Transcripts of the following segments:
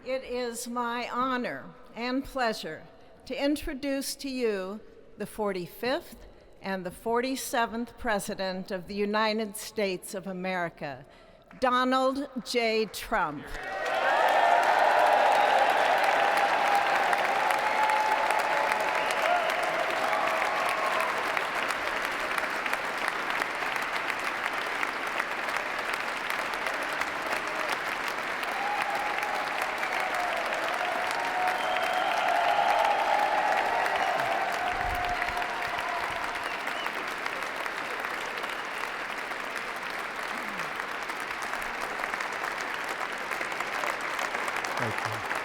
It is my honor and pleasure to introduce to you the 45th and the 47th President of the United States of America, Donald J. Trump.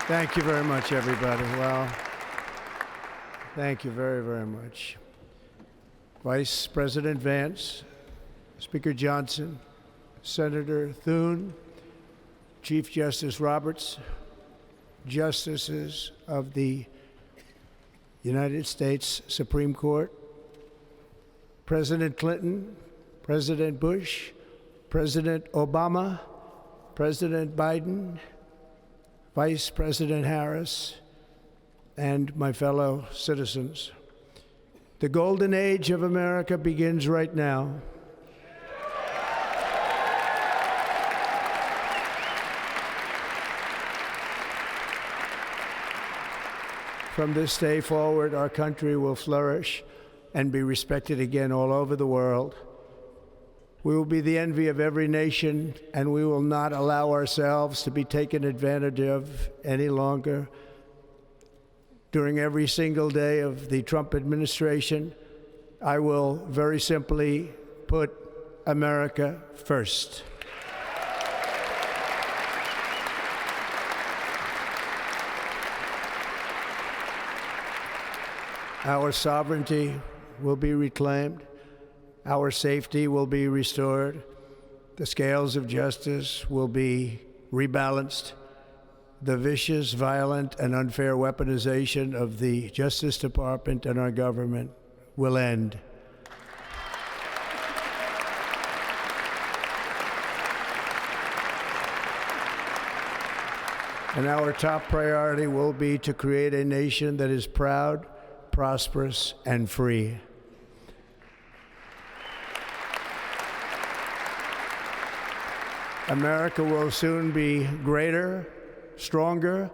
Thank you very much, everybody. Well, thank you very, very much. Vice President Vance, Speaker Johnson, Senator Thune, Chief Justice Roberts, Justices of the United States Supreme Court, President Clinton, President Bush, President Obama, President Biden, Vice President Harris, and my fellow citizens. The golden age of America begins right now. From this day forward, our country will flourish and be respected again all over the world. We will be the envy of every nation, and we will not allow ourselves to be taken advantage of any longer. During every single day of the Trump administration, I will very simply put America first. Our sovereignty will be reclaimed. Our safety will be restored. The scales of justice will be rebalanced. The vicious, violent, and unfair weaponization of the Justice Department and our government will end. And our top priority will be to create a nation that is proud, prosperous, and free. America will soon be greater, stronger,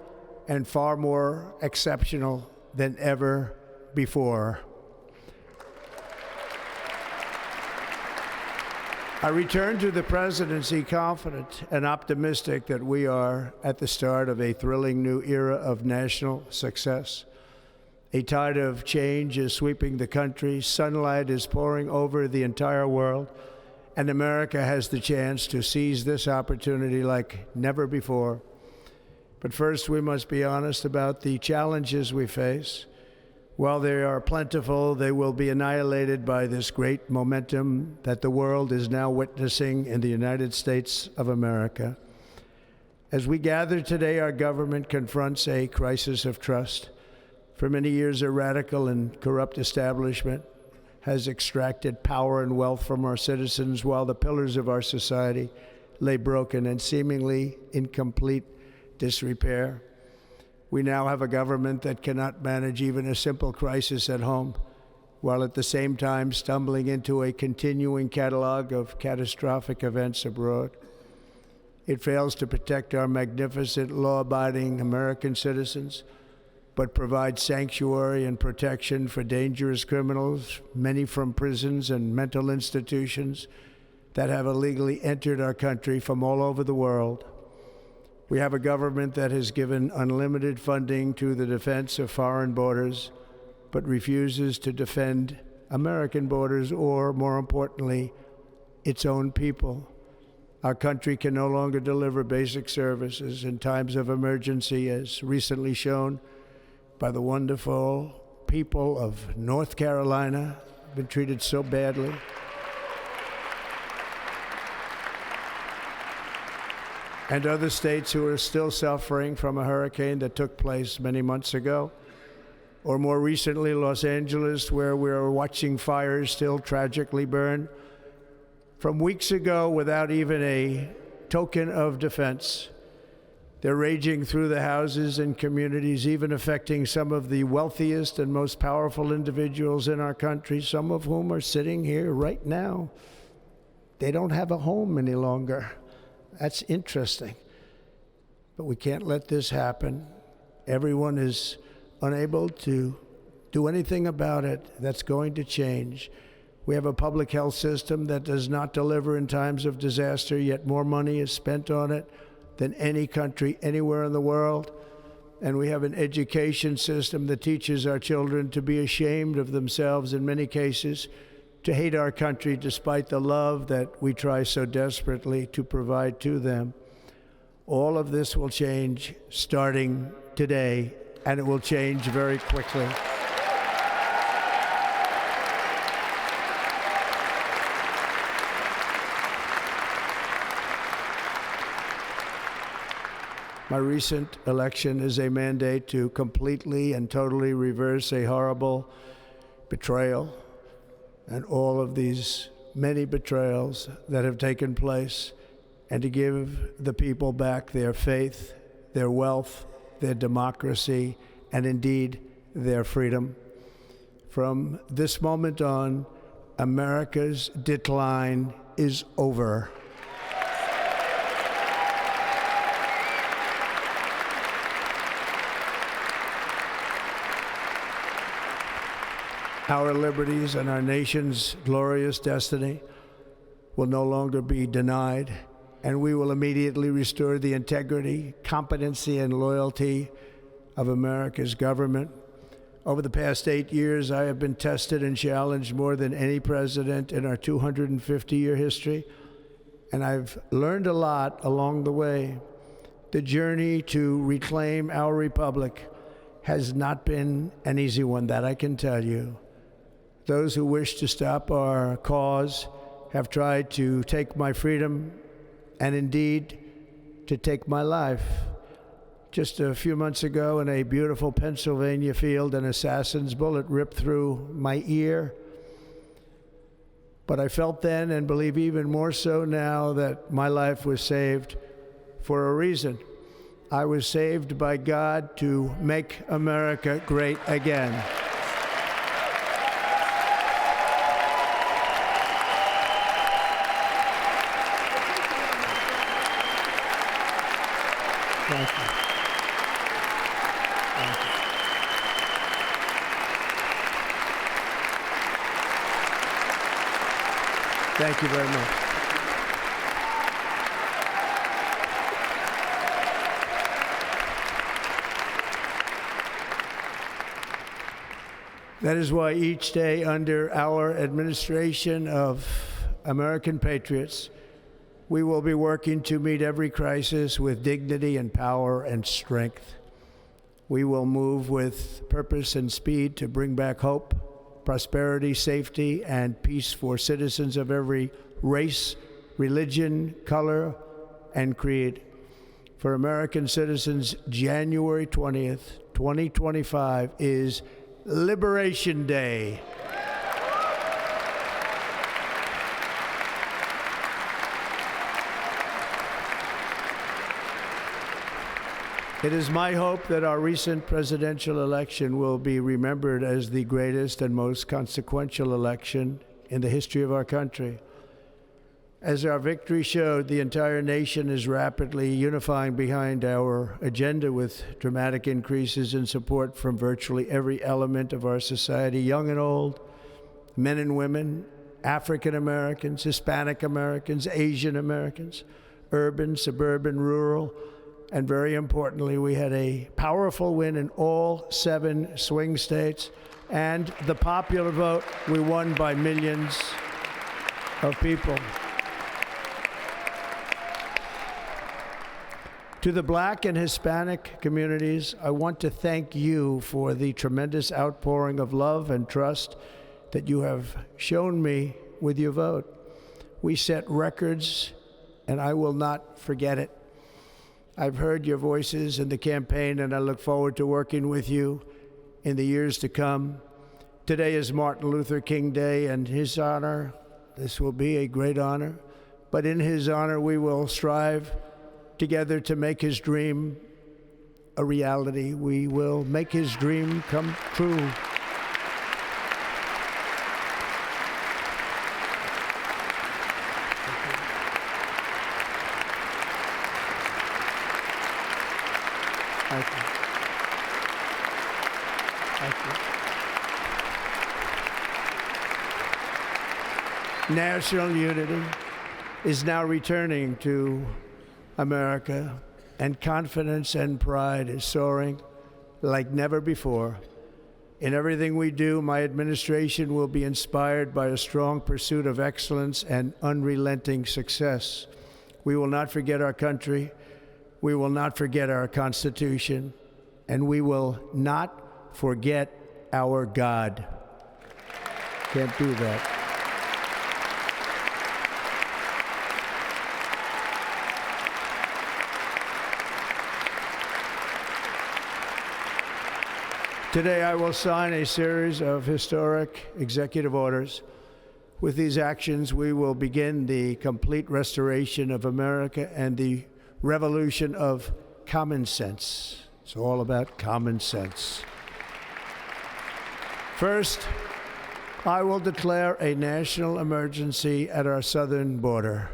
and far more exceptional than ever before. I return to the presidency confident and optimistic that we are at the start of a thrilling new era of national success. A tide of change is sweeping the country, sunlight is pouring over the entire world, and America has the chance to seize this opportunity like never before. But first, we must be honest about the challenges we face. While they are plentiful, they will be annihilated by this great momentum that the world is now witnessing in the United States of America. As we gather today, our government confronts a crisis of trust. For many years, a radical and corrupt establishment has extracted power and wealth from our citizens while the pillars of our society lay broken and seemingly in complete disrepair. We now have a government that cannot manage even a simple crisis at home, while at the same time stumbling into a continuing catalog of catastrophic events abroad. It fails to protect our magnificent, law-abiding American citizens, but provides sanctuary and protection for dangerous criminals, many from prisons and mental institutions that have illegally entered our country from all over the world. We have a government that has given unlimited funding to the defense of foreign borders, but refuses to defend American borders or, more importantly, its own people. Our country can no longer deliver basic services in times of emergency, as recently shown by the wonderful people of North Carolina, been treated so badly. And other states who are still suffering from a hurricane that took place many months ago. Or more recently, Los Angeles, where we are watching fires still tragically burn. From weeks ago, without even a token of defense, They're raging through the houses and communities, even affecting some of the wealthiest and most powerful individuals in our country, some of whom are sitting here right now. They don't have a home any longer. That's interesting. But we can't let this happen. Everyone is unable to do anything about it. That's going to change. We have a public health system that does not deliver in times of disaster, yet more money is spent on it than any country anywhere in the world. And we have an education system that teaches our children to be ashamed of themselves in many cases, to hate our country despite the love that we try so desperately to provide to them. All of this will change starting today, and it will change very quickly. My recent election is a mandate to completely and totally reverse a horrible betrayal and all of these many betrayals that have taken place, and to give the people back their faith, their wealth, their democracy, and indeed their freedom. From this moment on, America's decline is over. Our liberties and our nation's glorious destiny will no longer be denied, and we will immediately restore the integrity, competency, and loyalty of America's government. Over the past 8 years, I have been tested and challenged more than any president in our 250-year history, and I've learned a lot along the way. The journey to reclaim our republic has not been an easy one, that I can tell you. Those who wish to stop our cause have tried to take my freedom and indeed to take my life. Just a few months ago in a beautiful Pennsylvania field, an assassin's bullet ripped through my ear. But I felt then, and believe even more so now, that my life was saved for a reason. I was saved by God to make America great again. Thank you. Thank you. Thank you very much. That is why each day under our administration of American patriots, we will be working to meet every crisis with dignity and power and strength. We will move with purpose and speed to bring back hope, prosperity, safety, and peace for citizens of every race, religion, color, and creed. For American citizens, January 20th, 2025 is Liberation Day. It is my hope that our recent presidential election will be remembered as the greatest and most consequential election in the history of our country. As our victory showed, the entire nation is rapidly unifying behind our agenda with dramatic increases in support from virtually every element of our society, young and old, men and women, African Americans, Hispanic Americans, Asian Americans, urban, suburban, rural. And very importantly, we had a powerful win in all 7 swing states. And the popular vote, we won by millions of people. To the Black and Hispanic communities, I want to thank you for the tremendous outpouring of love and trust that you have shown me with your vote. We set records, and I will not forget it. I've heard your voices in the campaign, and I look forward to working with you in the years to come. Today is Martin Luther King Day, and his honor, this will be a great honor, but in his honor we will strive together to make his dream a reality. We will make his dream come true. Thank you. Thank you. National unity is now returning to America, and confidence and pride is soaring like never before. In everything we do, my administration will be inspired by a strong pursuit of excellence and unrelenting success. We will not forget our country. We will not forget our Constitution, and we will not forget our God. Can't do that. Today, I will sign a series of historic executive orders. With these actions, we will begin the complete restoration of America and the revolution of common sense. It's all about common sense. First, I will declare a national emergency at our southern border.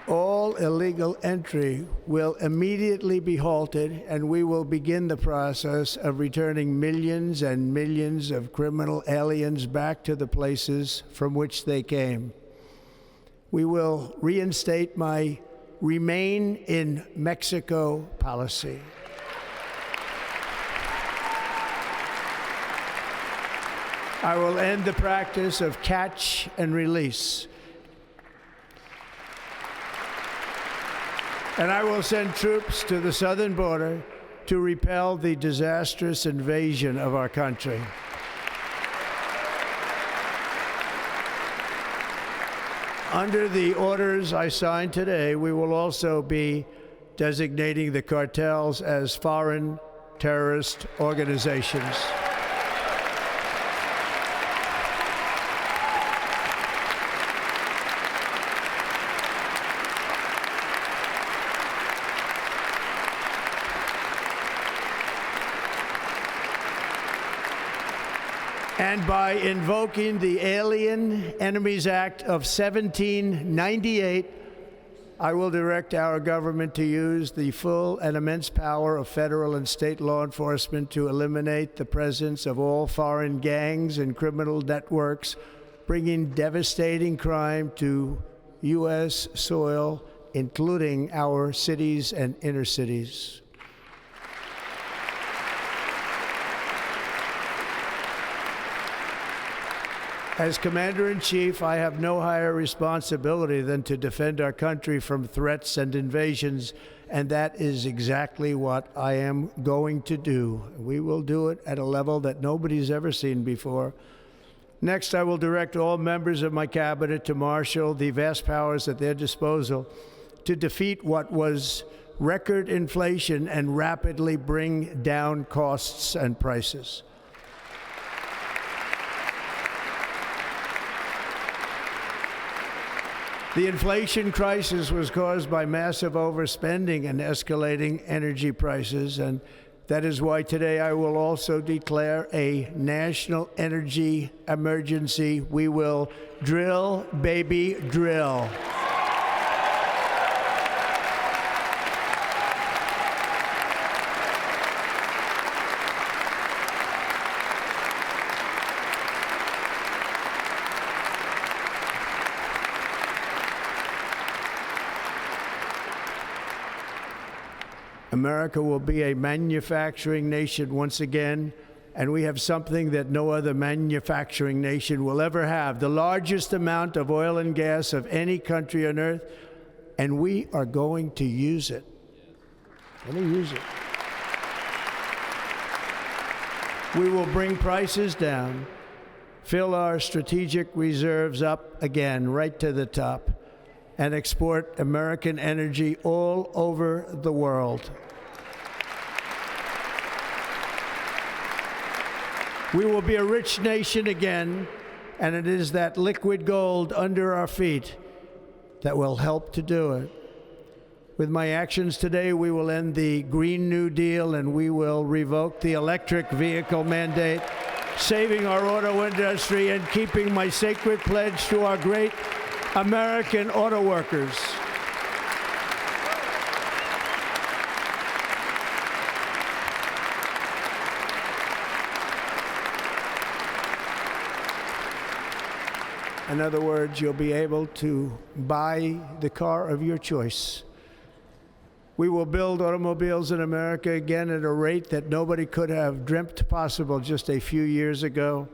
All illegal entry will immediately be halted, and we will begin the process of returning millions and millions of criminal aliens back to the places from which they came. We will reinstate my Remain in Mexico policy. I will end the practice of catch and release. And I will send troops to the southern border to repel the disastrous invasion of our country. Under the orders I signed today, we will also be designating the cartels as foreign terrorist organizations. And by invoking the Alien Enemies Act of 1798, I will direct our government to use the full and immense power of federal and state law enforcement to eliminate the presence of all foreign gangs and criminal networks, bringing devastating crime to U.S. soil, including our cities and inner cities. As Commander-in-Chief, I have no higher responsibility than to defend our country from threats and invasions, and that is exactly what I am going to do. We will do it at a level that nobody's ever seen before. Next, I will direct all members of my cabinet to marshal the vast powers at their disposal to defeat what was record inflation and rapidly bring down costs and prices. The inflation crisis was caused by massive overspending and escalating energy prices, and that is why today I will also declare a national energy emergency. We will drill, baby, drill. America will be a manufacturing nation once again, and we have something that no other manufacturing nation will ever have, the largest amount of oil and gas of any country on earth, and we are going to use it. We're going to use it. We will bring prices down, fill our strategic reserves up again, right to the top, and export American energy all over the world. We will be a rich nation again, and it is that liquid gold under our feet that will help to do it. With my actions today, we will end the Green New Deal and we will revoke the electric vehicle mandate, saving our auto industry and keeping my sacred pledge to our great American auto workers. In other words, you'll be able to buy the car of your choice. We will build automobiles in America again at a rate that nobody could have dreamt possible just a few years ago.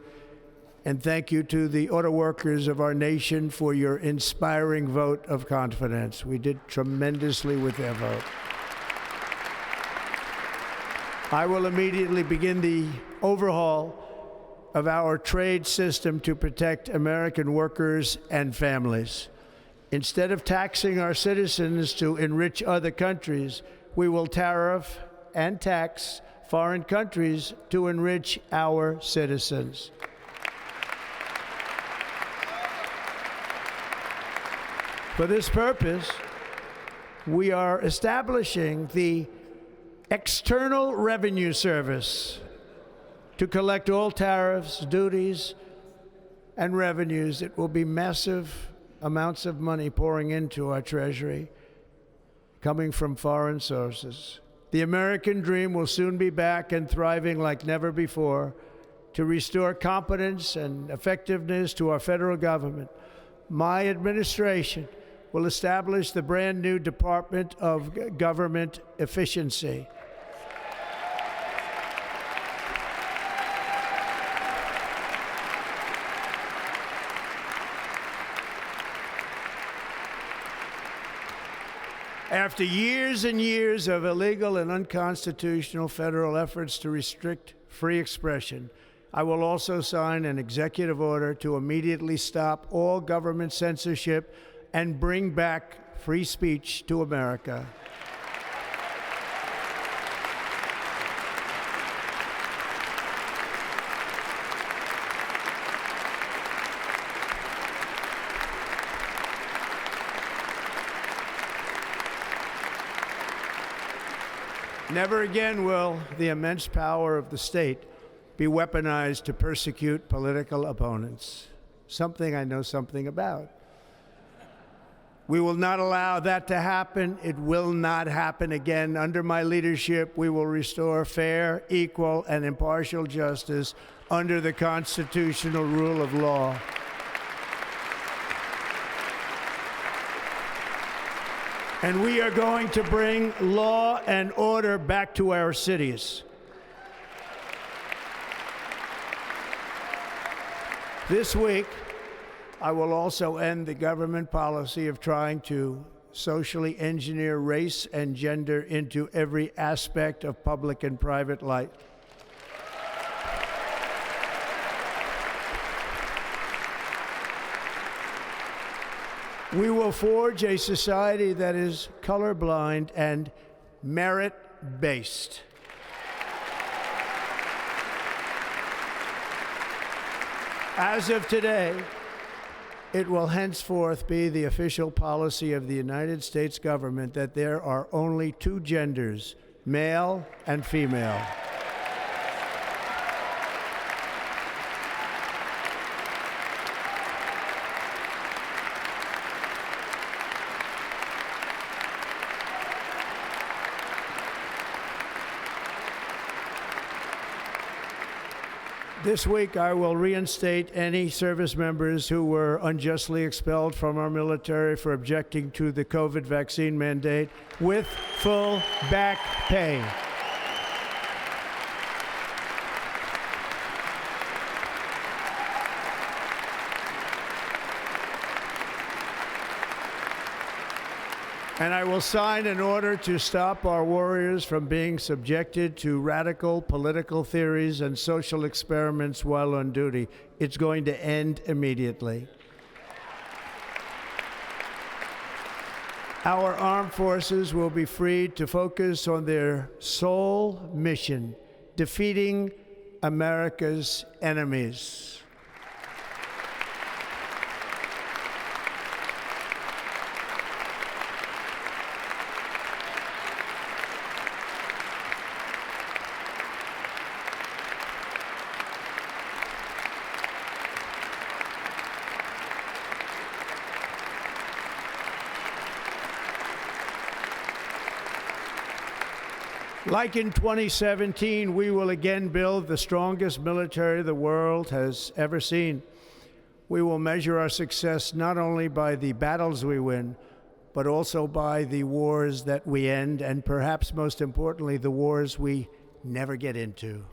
And thank you to the auto workers of our nation for your inspiring vote of confidence. We did tremendously with their vote. I will immediately begin the overhaul of our trade system to protect American workers and families. Instead of taxing our citizens to enrich other countries, we will tariff and tax foreign countries to enrich our citizens. For this purpose, we are establishing the External Revenue Service to collect all tariffs, duties, and revenues. It will be massive amounts of money pouring into our treasury, coming from foreign sources. The American dream will soon be back and thriving like never before to restore competence and effectiveness to our federal government. My administration will establish the brand new Department of Government Efficiency. After years and years of illegal and unconstitutional federal efforts to restrict free expression, I will also sign an executive order to immediately stop all government censorship and bring back free speech to America. Never again will the immense power of the state be weaponized to persecute political opponents, something I know something about. We will not allow that to happen. It will not happen again. Under my leadership, we will restore fair, equal, and impartial justice under the constitutional rule of law. And we are going to bring law and order back to our cities. This week, I will also end the government policy of trying to socially engineer race and gender into every aspect of public and private life. We will forge a society that is colorblind and merit-based. As of today, it will henceforth be the official policy of the United States government that there are only two genders, male and female. This week, I will reinstate any service members who were unjustly expelled from our military for objecting to the COVID vaccine mandate with full back pay. And I will sign an order to stop our warriors from being subjected to radical political theories and social experiments while on duty. It's going to end immediately. Our armed forces will be freed to focus on their sole mission, defeating America's enemies. Like in 2017, we will again build the strongest military the world has ever seen. We will measure our success not only by the battles we win, but also by the wars that we end, and perhaps most importantly, the wars we never get into.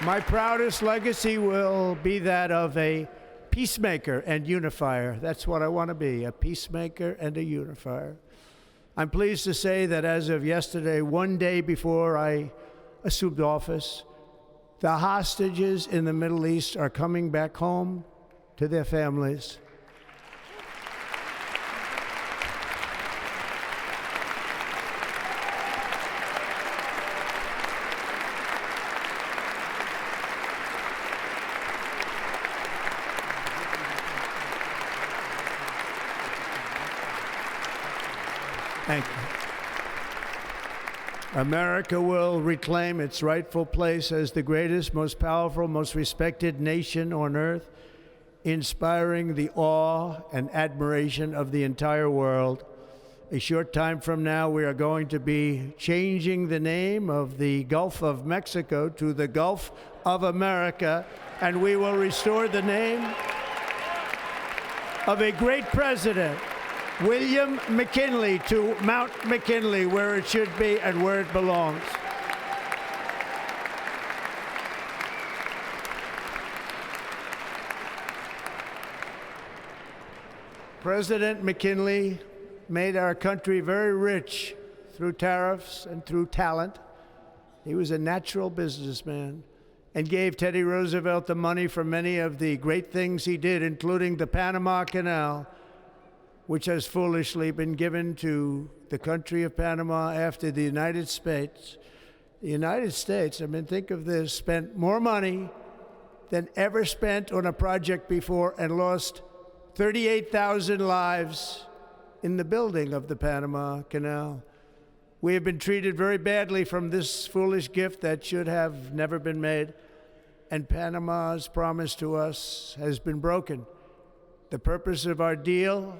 My proudest legacy will be that of a peacemaker and unifier. That's what I want to be, a peacemaker and a unifier. I'm pleased to say that as of yesterday, one day before I assumed office, the hostages in the Middle East are coming back home to their families. Thank you. America will reclaim its rightful place as the greatest, most powerful, most respected nation on earth, inspiring the awe and admiration of the entire world. A short time from now, we are going to be changing the name of the Gulf of Mexico to the Gulf of America, and we will restore the name of a great president, William McKinley, to Mount McKinley, where it should be and where it belongs. President McKinley made our country very rich through tariffs and through talent. He was a natural businessman and gave Teddy Roosevelt the money for many of the great things he did, including the Panama Canal, which has foolishly been given to the country of Panama after the United States. The United States, I mean, think of this, spent more money than ever spent on a project before and lost 38,000 lives in the building of the Panama Canal. We have been treated very badly from this foolish gift that should have never been made, and Panama's promise to us has been broken. The purpose of our deal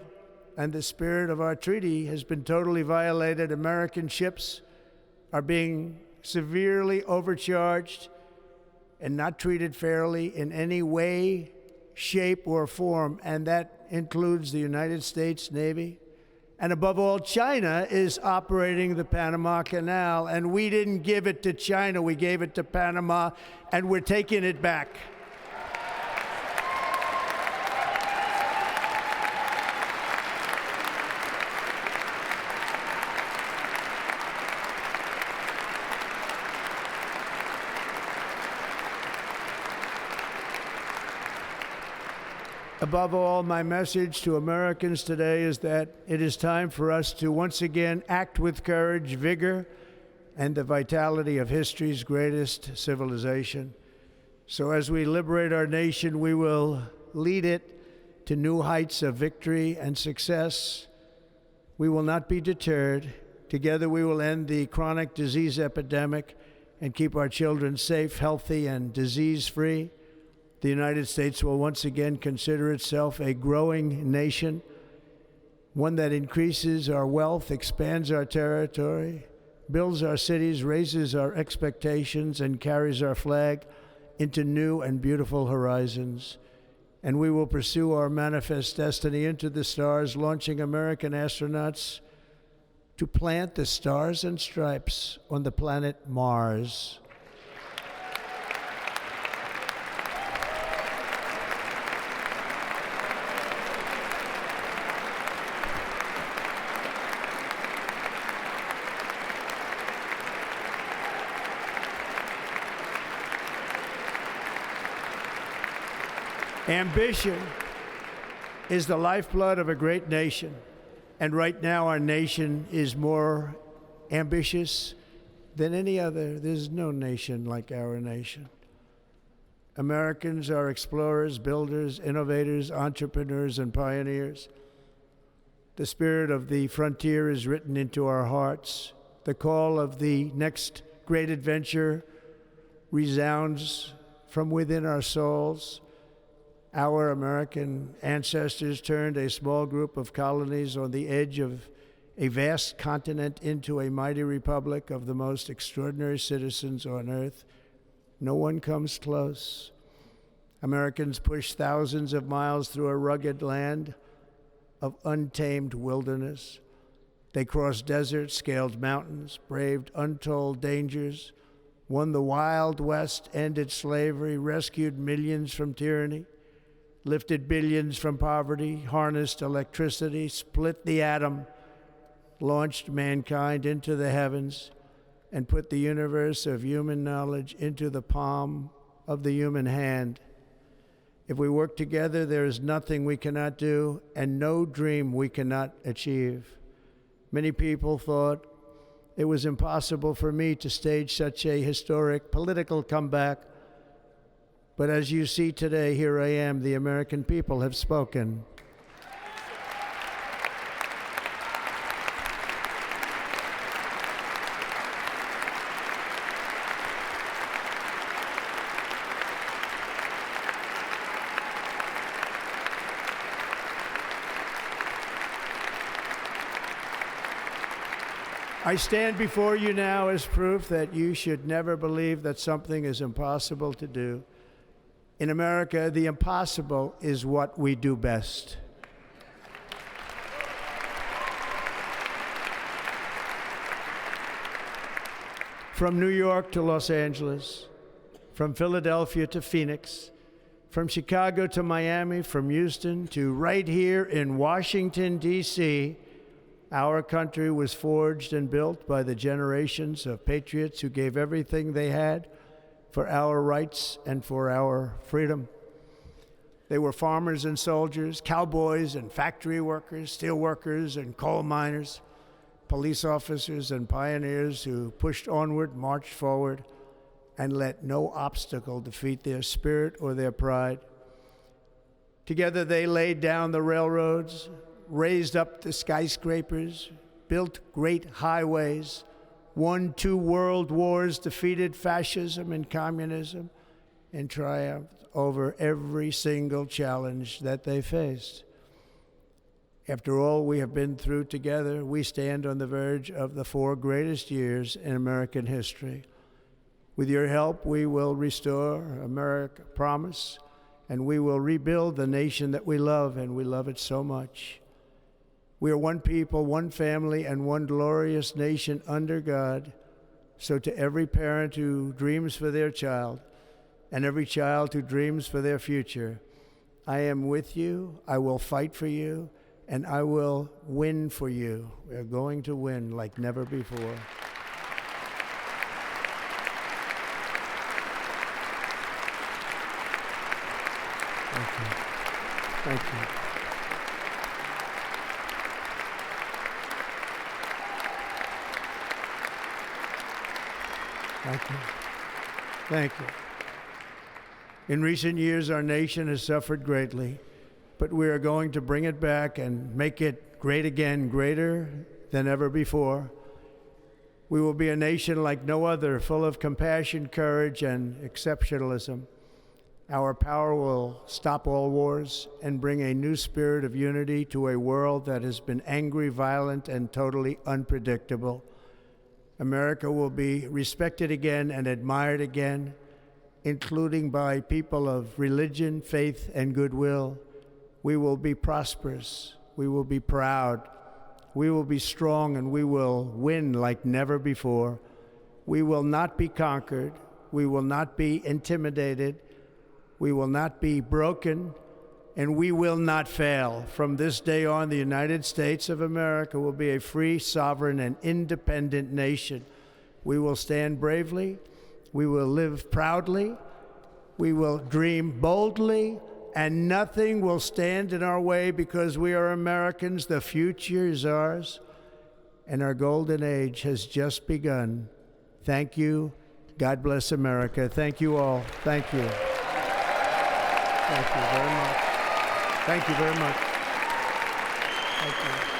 and the spirit of our treaty has been totally violated. American ships are being severely overcharged and not treated fairly in any way, shape, or form, and that includes the United States Navy. And above all, China is operating the Panama Canal, and we didn't give it to China, we gave it to Panama, and we're taking it back. Above all, my message to Americans today is that it is time for us to once again act with courage, vigor, and the vitality of history's greatest civilization. So as we liberate our nation, we will lead it to new heights of victory and success. We will not be deterred. Together we will end the chronic disease epidemic and keep our children safe, healthy, and disease-free. The United States will once again consider itself a growing nation, one that increases our wealth, expands our territory, builds our cities, raises our expectations, and carries our flag into new and beautiful horizons. and we will pursue our manifest destiny into the stars, launching American astronauts to plant the stars and stripes on the planet Mars. Ambition is the lifeblood of a great nation, and right now our nation is more ambitious than any other. There's no nation like our nation. Americans are explorers, builders, innovators, entrepreneurs, and pioneers. The spirit of the frontier is written into our hearts. The call of the next great adventure resounds from within our souls. Our American ancestors turned a small group of colonies on the edge of a vast continent into a mighty republic of the most extraordinary citizens on earth. No one comes close. Americans pushed thousands of miles through a rugged land of untamed wilderness. They crossed deserts, scaled mountains, braved untold dangers, won the Wild West, ended slavery, rescued millions from tyranny, lifted billions from poverty, harnessed electricity, split the atom, launched mankind into the heavens, and put the universe of human knowledge into the palm of the human hand. If we work together, there is nothing we cannot do and no dream we cannot achieve. Many people thought it was impossible for me to stage such a historic political comeback. But as you see today, here I am. The American people have spoken. I stand before you now as proof that you should never believe that something is impossible to do. In America, the impossible is what we do best. From New York to Los Angeles, from Philadelphia to Phoenix, from Chicago to Miami, from Houston to right here in Washington, D.C., our country was forged and built by the generations of patriots who gave everything they had for our rights and for our freedom. They were farmers and soldiers, cowboys and factory workers, steel workers and coal miners, police officers and pioneers who pushed onward, marched forward, and let no obstacle defeat their spirit or their pride. Together they laid down the railroads, raised up the skyscrapers, built great highways, won 2 world wars, defeated fascism and communism, and triumphed over every single challenge that they faced. After all we have been through together, we stand on the verge of the 4 greatest years in American history. With your help, we will restore America promise, and we will rebuild the nation that we love, and we love it so much. We are one people, one family, and one glorious nation under God. So to every parent who dreams for their child, and every child who dreams for their future, I am with you, I will fight for you, and I will win for you. We are going to win like never before. Thank you. Thank you. Thank you. Thank you. In recent years, our nation has suffered greatly, but we are going to bring it back and make it great again, greater than ever before. We will be a nation like no other, full of compassion, courage, and exceptionalism. Our power will stop all wars and bring a new spirit of unity to a world that has been angry, violent, and totally unpredictable. America will be respected again and admired again. including by people of religion, faith, and goodwill. We will be prosperous. We will be proud. We will be strong, and we will win like never before. We will not be conquered. We will not be intimidated. We will not be broken, and we will not fail. From this day on, the United States of America will be a free, sovereign, and independent nation. We will stand bravely. We will live proudly. We will dream boldly, and nothing will stand in our way because we are Americans. The future is ours, and our golden age has just begun. Thank you. God bless America. Thank you all. Thank you. Thank you very much. Thank you very much. Thank you.